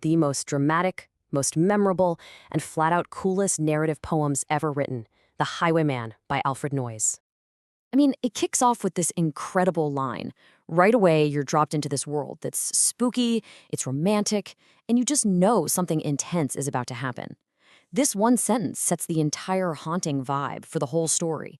The most dramatic, most memorable, and flat-out coolest narrative poems ever written, The Highwayman by Alfred Noyes. I mean, it kicks off with this incredible line. Right away, you're dropped into this world that's spooky, it's romantic, and you just know something intense is about to happen. This one sentence sets the entire haunting vibe for the whole story.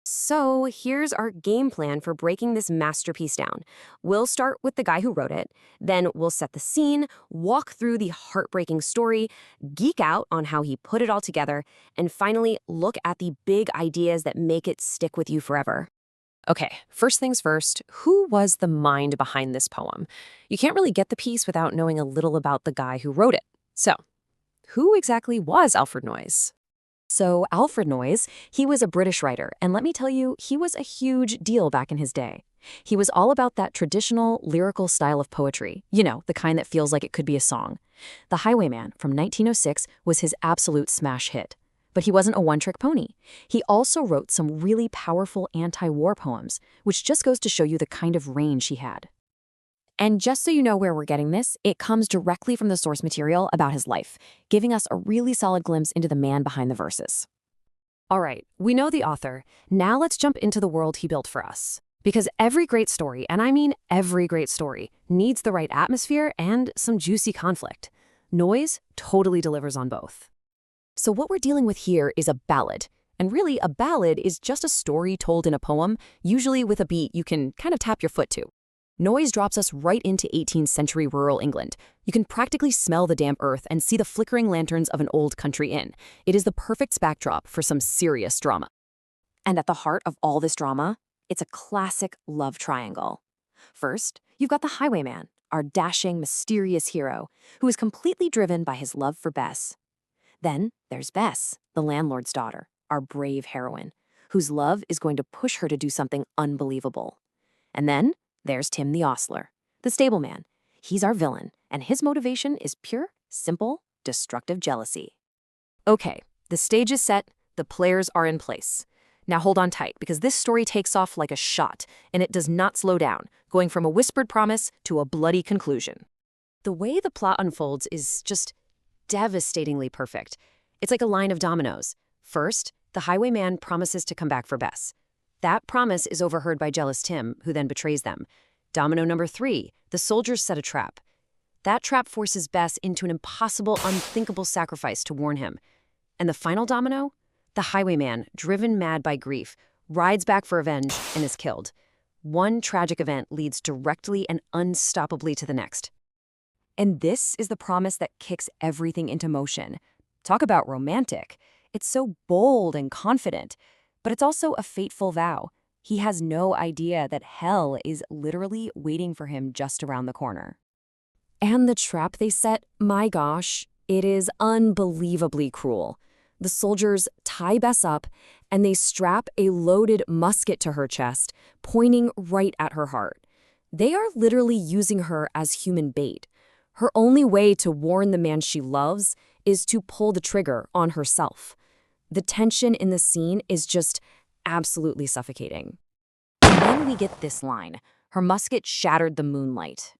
So here's our game plan for breaking this masterpiece down. We'll start with the guy who wrote it, then we'll set the scene, walk through the heartbreaking story, geek out on how he put it all together, and finally look at the big ideas that make it stick with you forever. Okay, first things first, who was the mind behind this poem? You can't really get the piece without knowing a little about the guy who wrote it. So, who exactly was Alfred Noyes? So Alfred Noyes, he was a British writer, and let me tell you, he was a huge deal back in his day. He was all about that traditional lyrical style of poetry, you know, the kind that feels like it could be a song. The Highwayman from 1906 was his absolute smash hit. But he wasn't a one-trick pony. He also wrote some really powerful anti-war poems, which just goes to show you the kind of range he had. And just so you know where we're getting this, it comes directly from the source material about his life, giving us a really solid glimpse into the man behind the verses. All right, we know the author. Now let's jump into the world he built for us. Because every great story, and I mean every great story, needs the right atmosphere and some juicy conflict. Noyes totally delivers on both. So what we're dealing with here is a ballad. And really, a ballad is just a story told in a poem, usually with a beat you can kind of tap your foot to. Noyes drops us right into 18th century rural England. You can practically smell the damp earth and see the flickering lanterns of an old country inn. It is the perfect backdrop for some serious drama. And at the heart of all this drama, it's a classic love triangle. First, you've got the Highwayman, our dashing, mysterious hero, who is completely driven by his love for Bess. Then there's Bess, the landlord's daughter, our brave heroine, whose love is going to push her to do something unbelievable. And then there's Tim the ostler, the stableman. He's our villain, and his motivation is pure, simple, destructive jealousy. Okay, the stage is set, the players are in place. Now hold on tight, because this story takes off like a shot, and it does not slow down, going from a whispered promise to a bloody conclusion. The way the plot unfolds is just devastatingly perfect. It's like a line of dominoes. First, the Highwayman promises to come back for Bess. That promise is overheard by jealous Tim, who then betrays them. Domino number 3, the soldiers set a trap. That trap forces Bess into an impossible, unthinkable sacrifice to warn him. And the final domino? The Highwayman, driven mad by grief, rides back for revenge and is killed. One tragic event leads directly and unstoppably to the next. And this is the promise that kicks everything into motion. Talk about romantic. It's so bold and confident. But it's also a fateful vow. He has no idea that hell is literally waiting for him just around the corner. And the trap they set, my gosh, it is unbelievably cruel. The soldiers tie Bess up, and they strap a loaded musket to her chest, pointing right at her heart. They are literally using her as human bait. Her only way to warn the man she loves is to pull the trigger on herself. The tension in the scene is just absolutely suffocating. And then we get this line, her musket shattered the moonlight.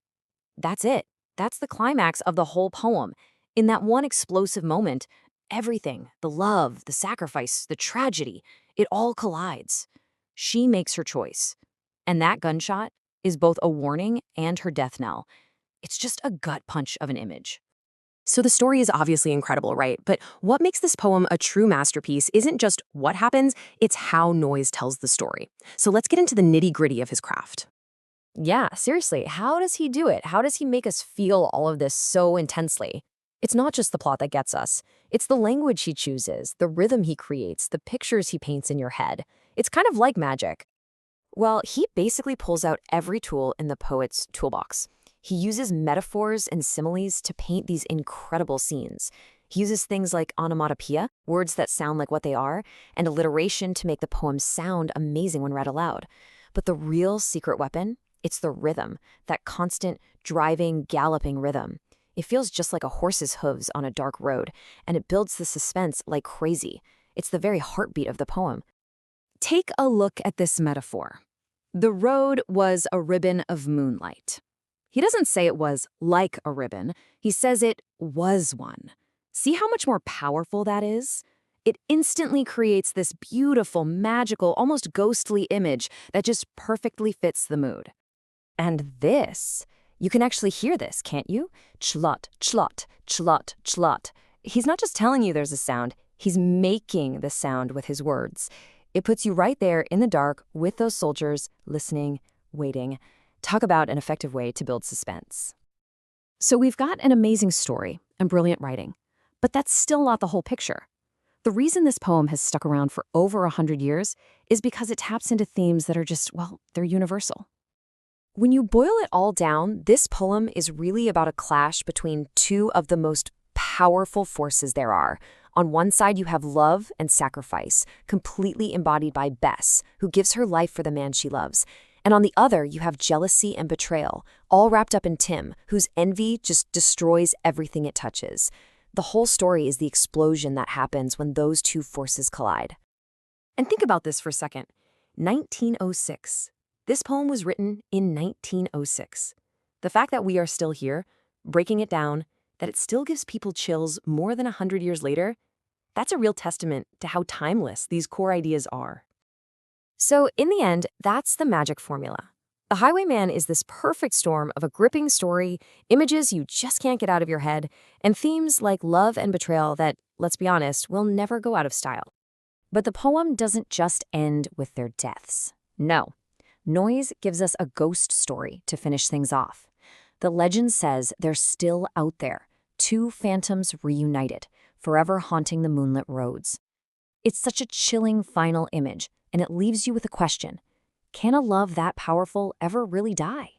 That's it. That's the climax of the whole poem. In that one explosive moment, everything, the love, the sacrifice, the tragedy, it all collides. She makes her choice. And that gunshot is both a warning and her death knell. It's just a gut punch of an image. So the story is obviously incredible, right? But what makes this poem a true masterpiece isn't just what happens, it's how Noyes tells the story. So let's get into the nitty-gritty of his craft. Yeah, seriously, how does he do it? How does he make us feel all of this so intensely? It's not just the plot that gets us. It's the language he chooses, the rhythm he creates, the pictures he paints in your head. It's kind of like magic. Well, he basically pulls out every tool in the poet's toolbox. He uses metaphors and similes to paint these incredible scenes. He uses things like onomatopoeia, words that sound like what they are, and alliteration to make the poem sound amazing when read aloud. But the real secret weapon, it's the rhythm, that constant, driving, galloping rhythm. It feels just like a horse's hooves on a dark road, and it builds the suspense like crazy. It's the very heartbeat of the poem. Take a look at this metaphor. The road was a ribbon of moonlight. He doesn't say it was like a ribbon. He says it was one. See how much more powerful that is? It instantly creates this beautiful, magical, almost ghostly image that just perfectly fits the mood. And this, you can actually hear this, can't you? Chlot, chlot, chlot, chlot. He's not just telling you there's a sound, he's making the sound with his words. It puts you right there in the dark with those soldiers, listening, waiting. Talk about an effective way to build suspense. So we've got an amazing story and brilliant writing, but that's still not the whole picture. The reason this poem has stuck around for over 100 years is because it taps into themes that are just, well, they're universal. When you boil it all down, this poem is really about a clash between two of the most powerful forces there are. On one side, you have love and sacrifice, completely embodied by Bess, who gives her life for the man she loves. And on the other, you have jealousy and betrayal, all wrapped up in Tim, whose envy just destroys everything it touches. The whole story is the explosion that happens when those two forces collide. And think about this for a second. 1906. This poem was written in 1906. The fact that we are still here, breaking it down, that it still gives people chills more than 100 years later, that's a real testament to how timeless these core ideas are. So in the end, that's the magic formula. The Highwayman is this perfect storm of a gripping story, images you just can't get out of your head, and themes like love and betrayal that, let's be honest, will never go out of style. But the poem doesn't just end with their deaths. No. Noyes gives us a ghost story to finish things off. The legend says they're still out there, two phantoms reunited, forever haunting the moonlit roads. It's such a chilling final image, and it leaves you with a question. Can a love that powerful ever really die?